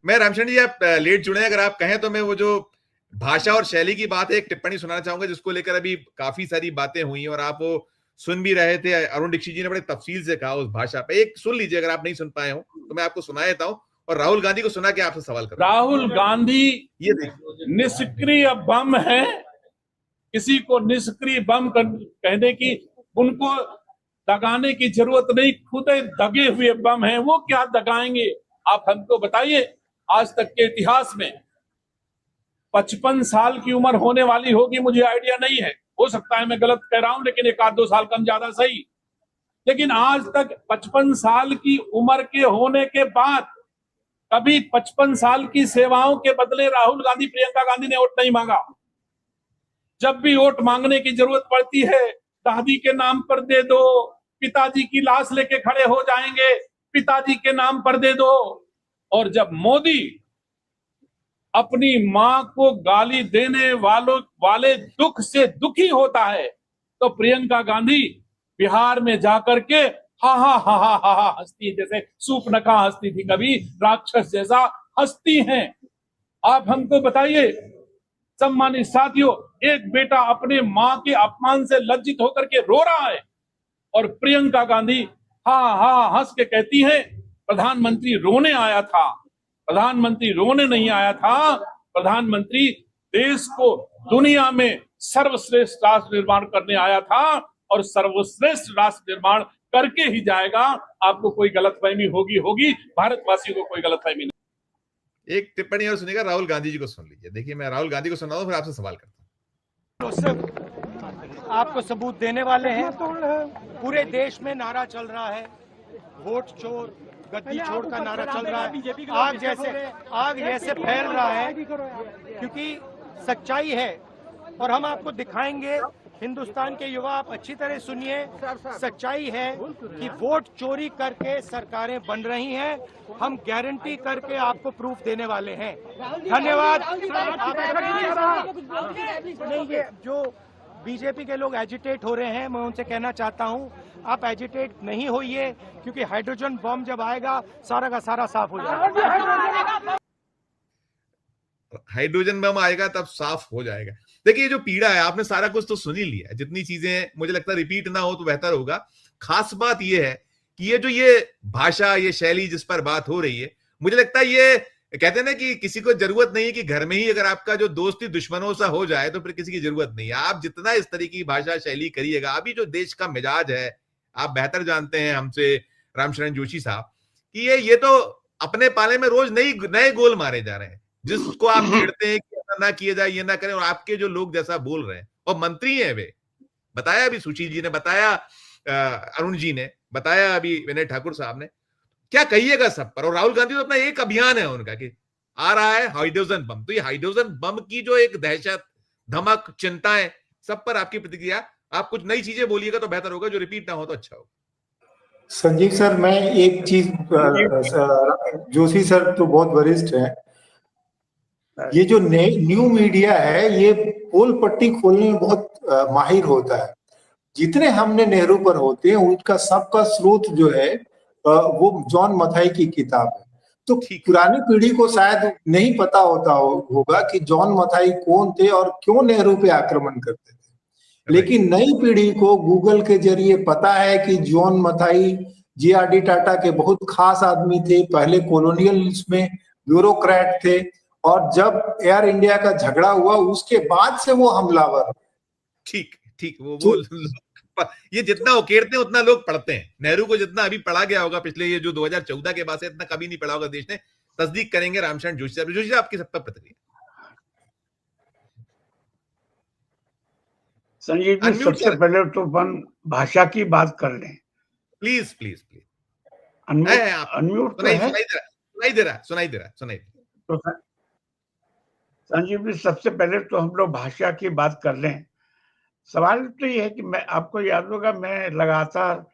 मैं रामचंद्र जी, आप लेट जुड़े हैं, अगर आप कहें तो मैं वो जो भाषा और शैली की बात है, एक टिप्पणी सुनाना चाहूंगा जिसको लेकर अभी काफी सारी बातें हुई हैं और आप वो सुन भी रहे थे। अरुण दीक्षित जी ने बड़े तफसील से कहा उस भाषा पे, एक सुन लीजिए अगर आप नहीं सुन पाए हो तो मैं आपको सुना देता हूं और राहुल गांधी को सुना के आपसे सवाल करूंगा। राहुल गांधी ये देखिए, निष्क्रिय बम है। किसी को निष्क्रिय बम कहने की उनको दगाने की जरूरत नहीं, खुद दगे हुए बम है, वो क्या दगाएंगे? आप हमको बताइए, आज तक के इतिहास में 55 साल की उम्र होने वाली होगी, मुझे आइडिया नहीं है, हो सकता है मैं गलत कह रहा हूं, लेकिन एक आध दो साल कम ज्यादा सही। लेकिन आज तक 55 साल की उम्र के होने के बाद कभी 55 साल की सेवाओं के बदले राहुल गांधी, प्रियंका गांधी ने वोट नहीं मांगा। जब भी वोट मांगने की जरूरत पड़ती है, दादी के नाम पर दे दो, पिताजी की लाश लेके खड़े हो जाएंगे, पिताजी के नाम पर दे दो। और जब मोदी अपनी मां को गाली देने वाले दुख से दुखी होता है, तो प्रियंका गांधी बिहार में जाकर के हा हा हा हा हा हा हंसती, जैसे सूपनखा हंसती थी कभी, राक्षस जैसा हंसती हैं। आप हमको बताइए सम्मानित साथियों, एक बेटा अपने मां के अपमान से लज्जित होकर के रो रहा है और प्रियंका गांधी हा हा हंस के कहती है प्रधानमंत्री रोने आया था। प्रधानमंत्री रोने नहीं आया था, प्रधानमंत्री देश को दुनिया में सर्वश्रेष्ठ राष्ट्र निर्माण करने आया था और सर्वश्रेष्ठ राष्ट्र निर्माण करके ही जाएगा। आपको कोई गलतफहमी होगी, भारतवासियों को कोई गलतफहमी नहीं। एक टिप्पणी और सुनिएगा, राहुल गांधी जी को सुन लीजिए। देखिए, मैं राहुल गांधी को सुना दूं, फिर आपसे सवाल करता हूं। तो आपको सबूत देने वाले हैं। पूरे देश में नारा चल रहा है, वोट चोर गद्दी छोड़ का नारा चल रहा है, आग जैसे फैल रहा है, क्योंकि सच्चाई है। और हम आपको दिखाएंगे, हिंदुस्तान के युवा आप अच्छी तरह सुनिए, सच्चाई है कि वोट चोरी करके सरकारें बन रही हैं। हम गारंटी करके आपको प्रूफ देने वाले हैं। धन्यवाद। नहीं, ये जो बीजेपी के लोग एजिटेट हो रहे हैं, मैं उनसे कहना चाहता हूं, आप एजिटेट नहीं होइए, क्योंकि हाइड्रोजन बम जब आएगा सारा का सारा साफ हो जाएगा। हाइड्रोजन बम आएगा तब साफ हो जाएगा। देखिए, ये जो पीड़ा है, आपने सारा कुछ तो सुन ही लिया, जितनी चीजें, मुझे लगता है रिपीट ना हो तो बेहतर होगा। खास बात यह है कि ये जो ये भाषा, ये शैली जिस पर बात हो रही है, मुझे लगता है ये कहते हैं ना कि किसी को जरूरत नहीं है कि घर में ही अगर आपका जो दोस्ती दुश्मनों सा हो जाए तो फिर किसी की जरूरत नहीं है। आप जितना इस तरीके की भाषा शैली करिएगा, अभी जो देश का मिजाज है, आप बेहतर जानते हैं हमसे रामशरण जोशी साहब, कि ये तो अपने पाले में रोज नए गोल मारे जा रहे हैं। जिसको आप छेड़ते हैं कि ऐसा ना किया जाए, ये ना करें, और आपके जो लोग जैसा बोल रहे हैं, और मंत्री हैं वे, बताया अभी सुशील जी ने, बताया अरुण जी ने, बताया अभी विनय ठाकुर साहब ने, क्या कहिएगा सब पर। और राहुल गांधी तो अपना एक अभियान है उनका कि आ रहा है हाइड्रोजन बम, तो ये हाइड्रोजन बम की जो एक दहशत, धमक, चिंताएं, सब पर आपकी प्रतिक्रिया। आप कुछ नई चीजें बोलिएगा तो बेहतर होगा, जो रिपीट ना हो तो अच्छा होगा। संजीव सर, मैं एक चीज, जोशी सर तो बहुत वरिष्ठ है, ये जो न्यू मीडिया है ये पोल पट्टी खोलने में बहुत माहिर होता है। जितने हमने नेहरू पर होते हैं उनका सबका स्रोत जो है वो जॉन मथाई की किताब है। तो पुरानी पीढ़ी को शायद नहीं पता होगा कि जॉन मथाई कौन थे और क्यों नेहरू पे आक्रमण करते थे, लेकिन नई पीढ़ी को गूगल के जरिए पता है कि जॉन मथाई जे.आर.डी. टाटा के बहुत खास आदमी थे, पहले कॉलोनियल में ब्यूरोक्रेट थे, और जब एयर इंडिया का झगड़ा हुआ उसके बाद से वो हमलावर। ठीक वो ये जितना उकेरते हैं उतना लोग पढ़ते हैं। नेहरू को जितना अभी पढ़ा गया होगा पिछले ये जो 2014 के बाद से, इतना कभी नहीं पढ़ा होगा देश ने। तस्दीक करेंगे रामशरण जोशी साहब। जोशी साहब, आपकी सब पर प्रतिक्रिया। संजीव जी, सबसे पहले तो अपन भाषा की बात कर लें, प्लीज प्लीज प्लीज। अनम्यूट तो है? सुनाई दे रहा। तो संजीव जी, सबसे पहले तो हम लोग भाषा की बात कर लें। सवाल तो ये है कि मैं, आपको याद होगा, मैं लगातार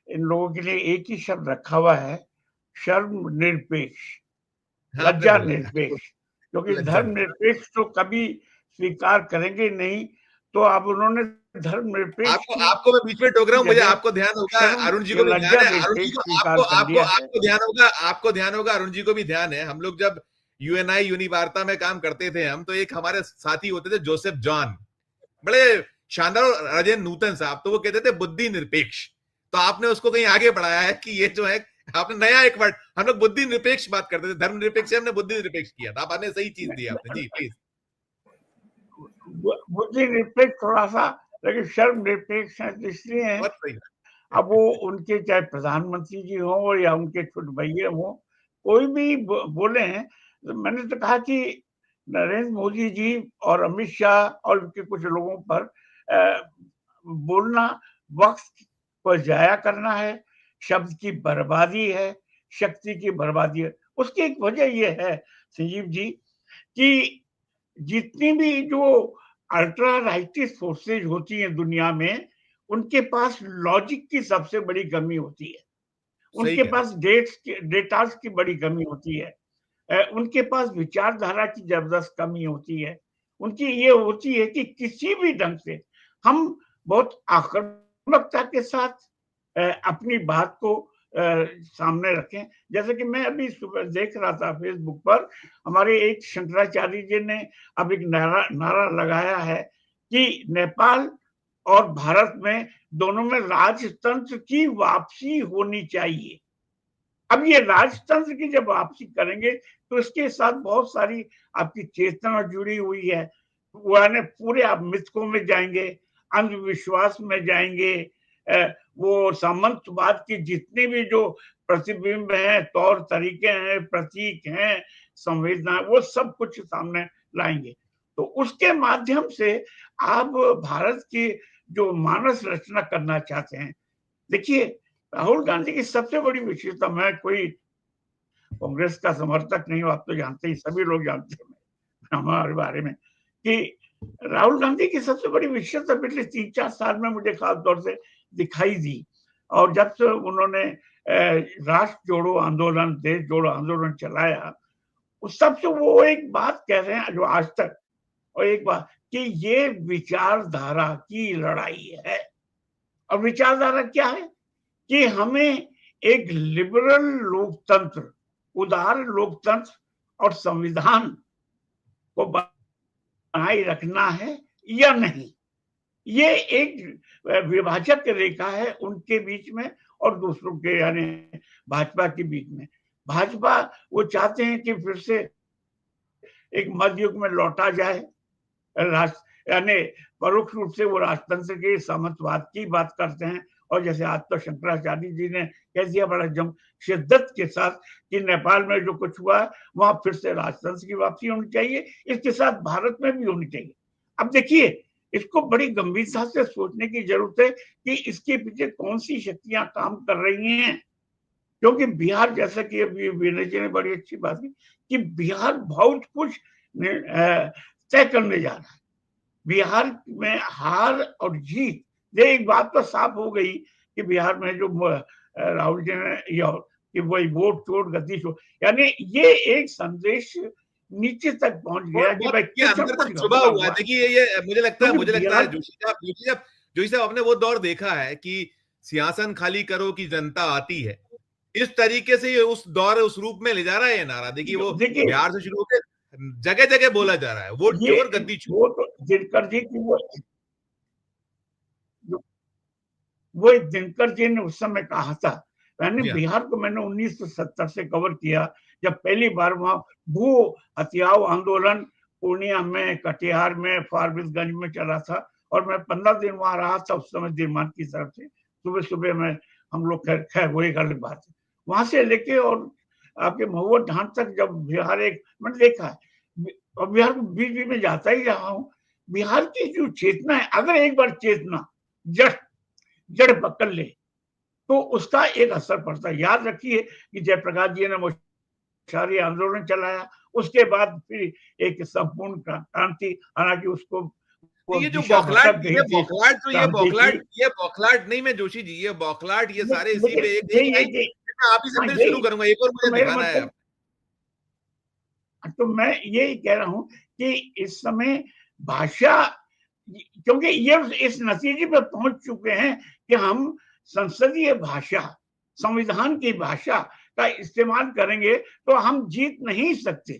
इन लोगों के लिए एक ही शब्द रखा हुआ है, शर्म निरपेक्ष, लज्जा निरपेक्ष, क्योंकि धर्म निरपेक्ष तो कभी स्वीकार करेंगे नहीं। तो अब उन्होंने धर्म निरपेक्ष, आपको मैं बीच में टोक रहा हूँ, मुझे आपको ध्यान होगा, अरुण जी को भी ध्यान है, आपको ध्यान होगा, अरुण जी को भी ध्यान है। हम लोग जब यूएनआई यूनिवार्ता में काम करते थे हम, तो एक हमारे साथी होते थे जोसेफ जॉन, बड़े शानदार, और राजेंद्र नूतन साहब, तो वो कहते थे बुद्धि निरपेक्ष। तो आपने उसको कहीं आगे बढ़ाया है कि ये जो है आपने नया एक वर्ड, हम लोग बुद्धि निरपेक्ष बात करते थे, धर्म निरपेक्ष से हमने बुद्धि निरपेक्ष किया था। आपने सही चीज दी आपने, जी प्लीज। बुद्धि निरपेक्ष थोड़ा सा, लेकिन शर्म निरपेक्ष है इसलिए है, बहुत सही। अब वो उनके चाहे प्रधानमंत्री जी हो या उनके छोटे भैया हो, कोई भी बोले हैं, तो मैंने तो कहा कि नरेंद्र मोदी जी और अमित शाह और उनके कुछ लोगों पर बोलना वक्त को जाया करना है, शब्द की बर्बादी है, शक्ति की बर्बादी है। उसकी एक वजह यह है संजीव जी कि जितनी भी जो अल्ट्रा राइटिस्ट फोर्सेज होती हैं दुनिया में, उनके पास लॉजिक की सबसे बड़ी कमी होती है, उनके पास डेटास की बड़ी कमी होती है, उनके पास विचारधारा की जबरदस्त कमी होती है। उनकी ये होती है कि किसी भी ढंग से हम बहुत आक्रामकता के साथ अपनी बात को सामने रखें। जैसे कि मैं अभी सुबह देख रहा था फेसबुक पर, हमारे एक शंकराचार्य जी ने अब एक नारा लगाया है कि नेपाल और भारत में दोनों में राजतंत्र की वापसी होनी चाहिए। अब ये राजतंत्र की जब वापसी करेंगे तो इसके साथ बहुत सारी आपकी चेतना जुड़ी हुई है, यानी पूरे आप मिथकों में जाएंगे, अंधविश्वास में जाएंगे, वो सामंतवाद की जितने भी जो प्रतिबिंब हैं, तौर तरीके हैं, प्रतीक हैं, संवेदना, वो सब कुछ सामने लाएंगे। तो उसके माध्यम से आप भारत की जो मानस रचना करना चाहते हैं, देखिए राहुल गांधी की सबसे बड़ी विशेषता, मैं कोई कांग्रेस का समर्थक नहीं हूं, आप तो जानते ही, सभी लोग जानते हैं हमारे बारे में, कि राहुल गांधी की सबसे बड़ी विशेषता पिछले 3-4 साल में मुझे खास तौर से दिखाई दी। और जब से उन्होंने राष्ट्र जोड़ो आंदोलन, देश जोड़ो आंदोलन चलाया, उस सबसे वो एक बात कह रहे हैं जो आज तक, और एक बात कि ये विचारधारा की लड़ाई है। और विचारधारा क्या है कि हमें एक लिबरल लोकतंत्र, उदार लोकतंत्र और संविधान को बनाए रखना है या नहीं। ये एक विभाजक रेखा है उनके बीच में और दूसरों के, यानी भाजपा के बीच में। भाजपा वो चाहते हैं कि फिर से एक मध्ययुग में लौटा जाए, यानी परोक्ष रूप से वो राजतंत्र के सामंतवाद की बात करते हैं। और जैसे आज तो शंकराचार्य जी ने कह दिया बड़ा जम शिद्दत के साथ कि नेपाल में जो कुछ हुआ है वहां फिर से राजतंत्र की वापसी होनी चाहिए, इसके साथ भारत में भी होनी चाहिए। अब देखिए, इसको बड़ी गंभीरता से सोचने की जरूरत है कि इसके पीछे कौन सी शक्तियां काम कर रही हैं, क्योंकि बिहार, जैसा कि अभी विनय जी ने बड़ी अच्छी बात की कि बिहार बहुत कुछ तय करने जा रहा है। बिहार में हार और जीत, ये एक बात तो साफ हो गई कि बिहार में जो राहुल जी ने कि वही वोट चोर गद्दी चोर, यानी ये एक संदेश नीचे तक पहुंच गया कि भाई सुबह हुआ। देखिए ये मुझे लगता है जोशी साहब आपने वो दौर देखा है कि सिंहासन खाली करो कि जनता आती है, इस तरीके से ये उस दौर, उस रूप में ले जा रहा है ये नारा। देखिए वो बिहार से शुरू होकर जगह जगह बोला जा रहा है, वोट चोर गद्दी चोर। तो दिनकर जी की वो दिनकर जी ने उस समय कहा था। मैंने बिहार को 1970 से कवर किया, जब पहली बार वहां भू हथियाव आंदोलन पूर्णिया में, कटिहार में, फारबिसगंज में चला था, और मैं 15 दिन वहां रहा था उस समय दिरमान की तरफ से। सुबह सुबह में हम लोग, खैर वो एक अलग बात है, वहां से लेके और आपके महुआ ढांड तक जब बिहार एक मैंने देखा है, और बिहार को बीच बीच में जाता ही रहा हूँ। बिहार की जो चेतना है, अगर एक बार चेतना जड़ पकड़ ले तो उसका एक असर पड़ता है। याद रखिए कि जयप्रकाश जी ने मोर्चारी आंदोलन चलाया, उसके बाद फिर एक संपूर्ण क्रांति, हालांकि उसको ये जो बौखलाट नहीं, मैं जोशी जी, ये बौखलाट, ये सारे इसी पे आप ही से शुरू करूंगा, एक और मुझे दिखाना है। तो मैं यही कह रहा हूं कि इस समय भाषा, क्योंकि ये इस नतीजे पर पहुंच चुके हैं कि हम संसदीय भाषा, संविधान की भाषा का इस्तेमाल करेंगे तो हम जीत नहीं सकते।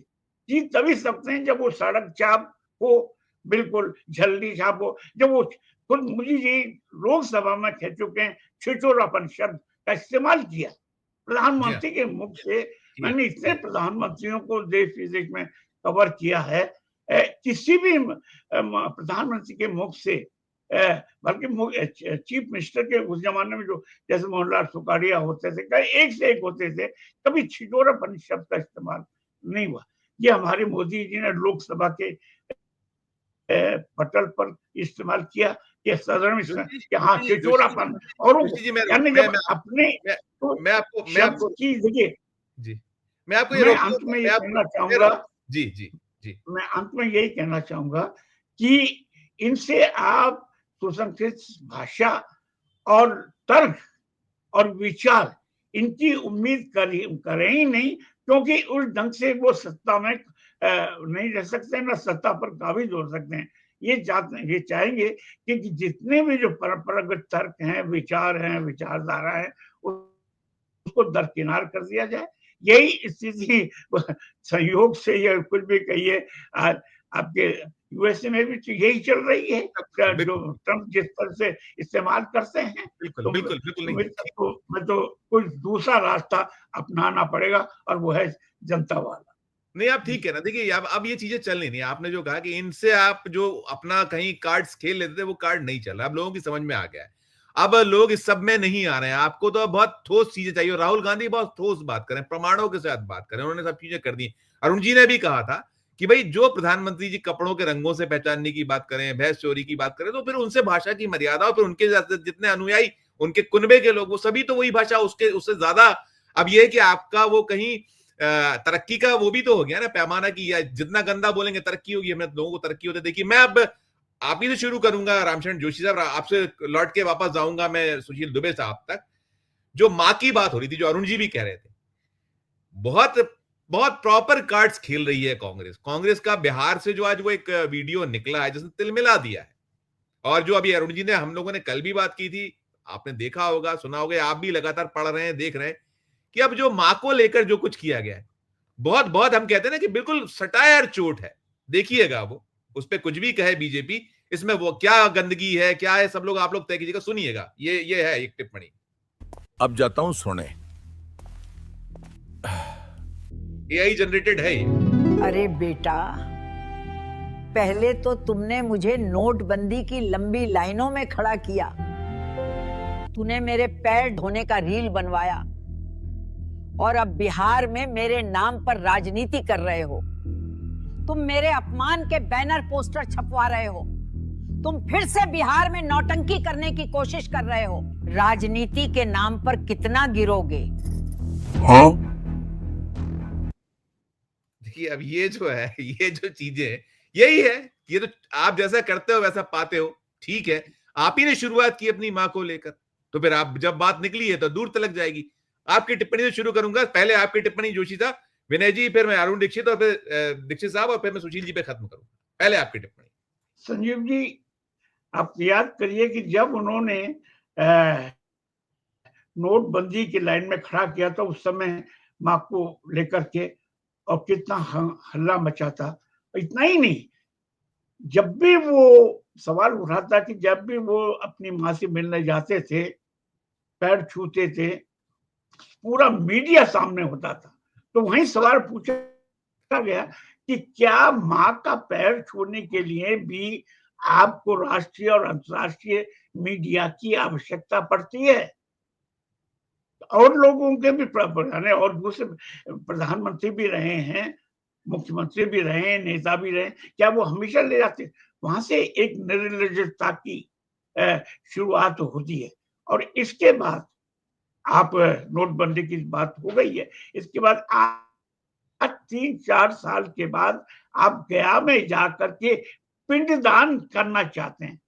जीत तभी सकते हैं जब वो सड़क चाप हो, बिल्कुल झल्ली छाप हो, जब वो खुद मोदी जी लोकसभा में कह चुके हैं, छिछोरापन शब्द का इस्तेमाल किया प्रधानमंत्री के मुख से। मैंने इतने प्रधानमंत्रियों को देश विदेश में कवर किया है, किसी भी प्रधानमंत्री के मुख से, बल्कि चीफ मिनिस्टर के उस जमाने में जो जैसे मोहनलाल सुखाड़िया होते थे, एक से एक होते थे, कभी छिछोरापन शब्द का इस्तेमाल नहीं हुआ। ये हमारे मोदी जी ने लोकसभा के पटल पर इस्तेमाल किया कि सदन में कि हाँ छिछोरापन, और यानी जब अपने शब्द की देखिए जी, मैं आपको मैं अंत में ये कहना चाहूंगा, जी जी जी, मैं अंत में यही कहना चाहूंगा कि इनसे आप सुसंस्कृत भाषा और तर्क और विचार इनकी उम्मीद करें ही नहीं, क्योंकि उस ढंग से वो सत्ता में नहीं रह सकते, ना सत्ता पर काबिज हो सकते हैं। ये चाहेंगे कि जितने भी जो परंपरागत तर्क हैं, विचार हैं, विचारधारा है, उसको दरकिनार कर दिया जाए। यही स्थिति संयोग से या कुछ भी कहिए आपके यूएसए में भी तो यही चल रही है, जो ट्रम्प जिस तरह से इस्तेमाल करते हैं। बिल्कुल बिल्कुल बिल्कुल मैं तो कुछ दूसरा रास्ता अपनाना पड़ेगा, और वो है जनता वाला। नहीं, आप ठीक है ना। देखिए अब ये चीजें चल नहीं, आपने जो कहा कि इनसे आप जो अपना कहीं कार्ड्स खेल लेते थे, वो कार्ड नहीं चल रहा, अब लोगों की समझ में आ गया है। अब लोग इस सब में नहीं आ रहे हैं, आपको तो बहुत ठोस चीजें चाहिए। राहुल गांधी बहुत ठोस बात करें, प्रमाणों के साथ बात करें, उन्होंने सब चीजें कर दी। अरुण जी ने भी कहा था कि भाई जो प्रधानमंत्री जी कपड़ों के रंगों से पहचानने की बात करें, भैंस चोरी की बात करें, तो फिर उनसे भाषा की मर्यादा, और फिर उनके जितने अनुयायी, उनके कुनबे के लोग, वो सभी तो वही भाषा, उससे ज्यादा। अब ये है कि आपका वो कहीं तरक्की का वो भी तो हो गया ना पैमाना, की या जितना गंदा बोलेंगे तरक्की होगी, हमें लोगों को तरक्की होते। देखिए मैं अब आप ही से शुरू करूंगा, रामशरण जोशी साहब, आपसे लौट के वापस जाऊंगा मैं सुशील दुबे साहब तक। जो मां की बात हो रही थी, जो अरुण जी भी कह रहे थे, बहुत बहुत प्रॉपर कार्ड्स खेल रही है कांग्रेस का। बिहार से जो आज वो एक वीडियो निकला है जिसने तिल मिला दिया है, और जो अभी अरुण जी ने, हम लोगों ने कल भी बात की थी, आपने देखा होगा, सुना होगा, आप भी लगातार पढ़ रहे हैं, देख रहे हैं कि अब जो मां को लेकर जो कुछ किया गया है, बहुत बहुत हम कहते हैं ना कि बिल्कुल सटायर चोट है। देखिएगा वो, उस पर कुछ भी कहे बीजेपी, इसमें वो क्या गंदगी है, क्या है, सब लोग आप लोग तय कीजिएगा। सुनिएगा, ये है एक टिप्पणी। अब जाता हूं सोने। एआई जनरेटेड है ये। अरे बेटा, पहले तो तुमने मुझे नोटबंदी की लंबी लाइनों में खड़ा किया, तूने मेरे पैर धोने का रील बनवाया, और अब बिहार में मेरे नाम पर राजनीति कर रहे हो। तुम मेरे अपमान के बैनर पोस्टर छपवा रहे हो, तुम फिर से बिहार में नौटंकी करने की कोशिश कर रहे हो। राजनीति के नाम पर कितना गिरोगे? हाँ? देखिए अब ये जो है, ये जो चीजें, यही है, ये तो आप जैसा करते हो वैसा पाते हो। ठीक है, आप ही ने शुरुआत की अपनी मां को लेकर, तो फिर आप जब बात निकली है तो दूर तलक जाएगी। आपकी टिप्पणी से शुरू करूंगा, पहले आपकी टिप्पणी जोशी साहब, विनय जी, फिर मैं अरुण दीक्षित, और फिर दीक्षित साहब, और फिर मैं सुशील जी पे खत्म करूंगा। पहले आपकी टिप्पणी। संजीव जी, आप याद करिए कि जब उन्होंने नोटबंदी की लाइन में खड़ा किया था, उस समय मां को लेकर के, और कितना हल्ला मचा था। इतना ही नहीं, जब भी वो सवाल उठाता कि जब भी वो अपनी मां से मिलने जाते थे, पैर छूते थे, पूरा मीडिया सामने होता था, तो वहीं सवाल पूछा गया कि क्या मां का पैर छूने के लिए भी आपको राष्ट्रीय और अंतर्राष्ट्रीय मीडिया की आवश्यकता पड़ती है? और लोगों के भी और दूसरे प्रधानमंत्री भी रहे हैं, मुख्यमंत्री भी रहे हैं, नेता भी रहे, क्या वो हमेशा ले जाते? वहां से एक निर्लज्जता की शुरुआत होती है। और इसके बाद आप नोटबंदी की बात हो गई है, इसके बाद आज 3-4 साल के बाद आप गया में जाकर के पिंडदान करना चाहते हैं।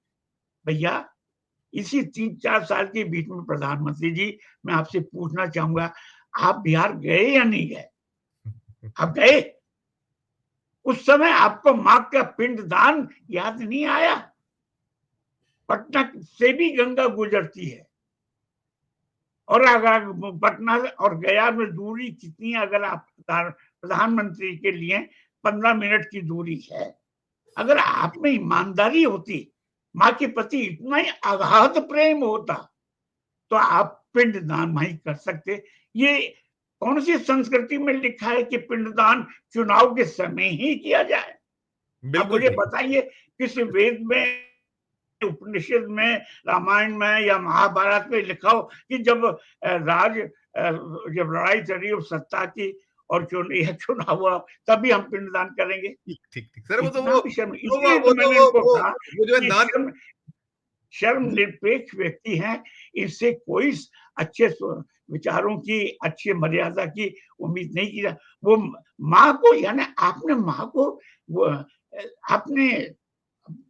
भैया, इसी 3-4 साल के बीच में प्रधानमंत्री जी, मैं आपसे पूछना चाहूंगा, आप बिहार गए या नहीं गए? आप गए? उस समय आपको मां का पिंडदान याद नहीं आया? पटना से भी गंगा गुजरती है, और अगर पटना और गया में दूरी कितनी, अगर आप प्रधानमंत्री के लिए 15 मिनट की दूरी है। अगर आप में ईमानदारी होती, माँ के प्रति इतना ही अगाध प्रेम होता, तो आप पिंडदान नहीं कर सकते। ये कौन सी संस्कृति में लिखा है कि पिंडदान चुनाव के समय ही किया जाए? अब बिल्कुल मुझे ठीक। बताइए, किस वेद में, उपनिषद में, रामायण में या महाभारत में लिखा हो कि जब जब लड़ाई चल रही हो सत्ता की और चुनाव हुआ तभी हम पिंडदान करेंगे? ठीक ठीक ठीक सर, वो तो इतना भी शर्म, वो इसलिए तो मैंने इनको कहा वो जो है कि शर्म निरपेक्ष व्यक्ति हैं, इनसे कोई अच्छे विचारों की, अच्छी मर्यादा की उम्मीद नहीं की जा। वो माँ को, यानी आपने माँ को, वो आपने,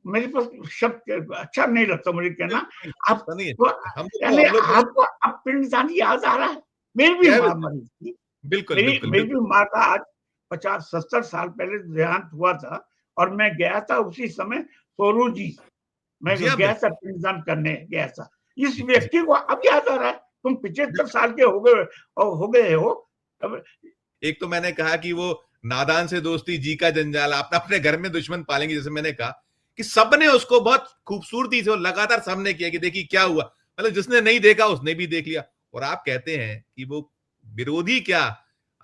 मेरे पास शब्द अच्छा नहीं लगता मुझे कहना, आप नहीं है। तो, हम यानी लोग आपको अब पिंडदान याद आ रहा है। मेरी भी माँ मरी थी, बिल्कुल बिल्कुल मेरी भी माँ का आज 50-70 साल पहले देहांत हुआ था और मैं गया था उसी समय सोनू जी, मैं जी हाँ, गया था, पिंडदान करने गया था। इस जी, व्यक्ति को अब याद आ रहा है, तुम 75 साल के हो गए हो। अब एक तो मैंने कहा कि वो नादान से दोस्ती जी का जंजाल, आपने अपने घर में दुश्मन पालेंगे, जैसे मैंने कहा कि सबने उसको बहुत खूबसूरती से और लगातार सामने किया कि देखिए क्या हुआ, मतलब जिसने नहीं देखा उसने भी देख लिया। और आप कहते हैं कि वो विरोधी क्या,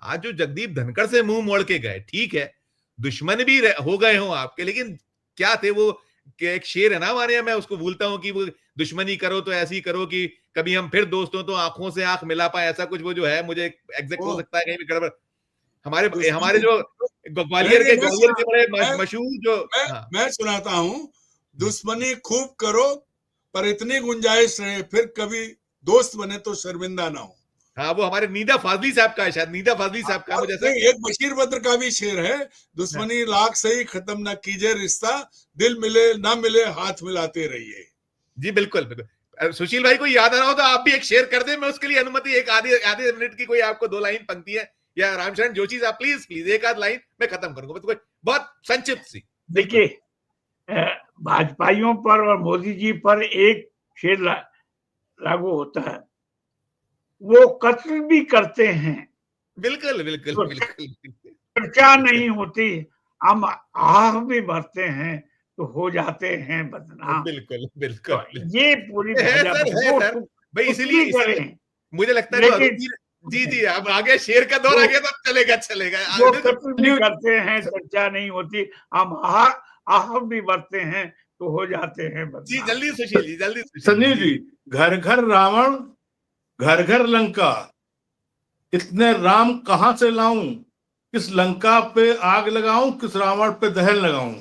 आज जो जगदीप धनखड़ से मुंह मोड़ के गए, ठीक है दुश्मन भी हो गए हों आपके, लेकिन क्या थे वो, कि एक शेर है ना हमारे यहाँ, मैं उसको भूलता हूं कि वो दुश्मनी करो तो ऐसी करो कि कभी हम फिर दोस्तों तो आंखों से आंख मिला पाए, ऐसा कुछ वो जो है, मुझे एग्जैक्ट हो सकता है कहीं भी गड़बड़। हमारे जो ग्वालियर के बड़े मशहूर जो, हाँ मैं सुनाता हूँ, दुश्मनी खूब करो पर इतनी गुंजाइश रहे फिर कभी दोस्त बने तो शर्मिंदा ना हो। हाँ, वो हमारे नीदा फाजली साहब का है, शायद नीदा फाजली साहब का, मुझे ऐसा। एक बशीर बद्र का भी शेर है, दुश्मनी लाख सही खत्म ना कीजिए रिश्ता, दिल मिले ना मिले हाथ मिलाते रहिए। जी बिल्कुल बिल्कुल। सुशील भाई को याद आ रहा हो तो आप भी एक शेर कर दें, मैं उसके लिए अनुमति, एक आधे मिनट की कोई आपको 2 लाइन पंक्ति है, या रामशरण जोशी साहब प्लीज प्लीज एक आध लाइन, मैं खत्म करूंगा, कोई बहुत संक्षिप्त सी। देखिए, भाजपाइयों पर और मोदी जी पर एक शेर लागू होता है, वो कत्ल भी करते हैं, बिल्कुल बिल्कुल तो बिल्कुल चर्चा नहीं होती, हम आह भी भरते हैं तो हो जाते हैं बदनाम। बिल्कुल तो बिल्कुल ये पूरी है सर भाई, इसीलिए मुझे लगता है जो लेकिन जी जी, अब आगे शेर का दौर आ गया तो चलेगा चलेगा। जो कत्ल भी करते हैं चर्चा नहीं होती, हम आह भी भरते हैं तो हो जाते हैं जी बदनाम। जल्दी सुशील जी, जल्दी संजय जी, घर घर रावण घर घर लंका, इतने राम कहां से लाऊं, किस लंका पे आग लगाऊं, किस रावण पे दहन लगाऊं।